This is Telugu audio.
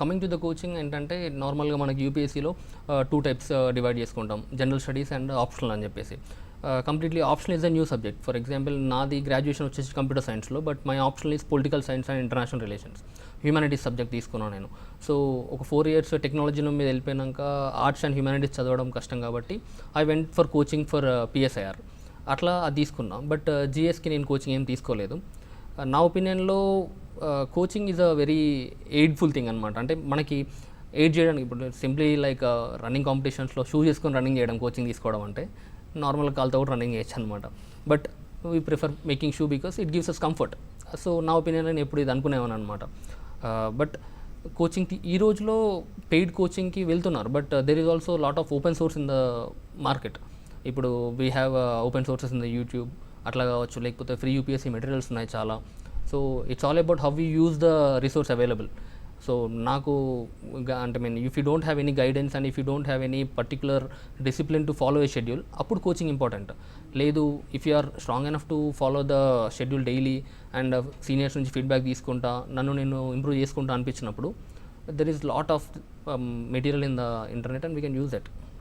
కమింగ్ టు ద కోచింగ్ ఏంటంటే నార్మల్గా మనకి యూపీఎస్సీలో 2 టైప్స్ డివైడ్ చేసుకుంటాం, జనరల్ స్టడీస్ అండ్ ఆప్షనల్ అని చెప్పేసి. Completely optional is a new subject. For example నాది గ్రాడ్యుయేషన్ వచ్చేసి కంప్యూటర్ సైన్స్లో, but my optional is political science and international relations, humanities subject తీసుకున్నాను నేను. సో ఒక 4 years టెక్నాలజీలో మీద వెళ్ళిపోయాక ఆర్ట్స్ అండ్ హ్యూమానిటీస్ చదవడం కష్టం కాబట్టి I went for coaching for PSIR, అట్లా అది తీసుకున్నా. బట్ జిఎస్కి నేను కోచింగ్ ఏం తీసుకోలేదు. నా ఒపీనియన్లో coaching is a very aidful thing అనమాట. అంటే మనకి ఎయిడ్ చేయడానికి, ఇప్పుడు సింప్లీ లైక్ రన్నింగ్ కాంపిటీషన్స్లో షూ చేసుకొని రన్నింగ్ చేయడం కోచింగ్ తీసుకోవడం అంటే, నార్మల్ కాల్తో కూడా రన్నింగ్ చేయొచ్చు అనమాట. But we prefer making shoe because it gives us comfort. So నా ఒపీనియన్ నేను ఎప్పుడు ఇది అనుకునేవాను అనమాట. బట్ కోచింగ్కి ఈ రోజులో పెయిడ్ కోచింగ్కి వెళ్తున్నారు, but there is also lot of open source in the market. ఇప్పుడు we have open sources in the YouTube అట్లా కావచ్చు, లేకపోతే ఫ్రీ యూపీఎస్సీ మెటీరియల్స్ ఉన్నాయి చాలా. So it's all about how you use the resource available. So నాకు అంటే if you don't have any guidance and if you don't have any particular discipline to follow a schedule, అప్పుడు కోచింగ్ ఇంపార్టెంట్. లేదు, if you are strong enough to follow the schedule daily and seniors నుంచి ఫీడ్బ్యాక్ తీసుకుంటా నన్ను నేను ఇంప్రూవ్ చేసుకుంటా అనిపించినప్పుడు, there is lot of material in the internet and we can use that.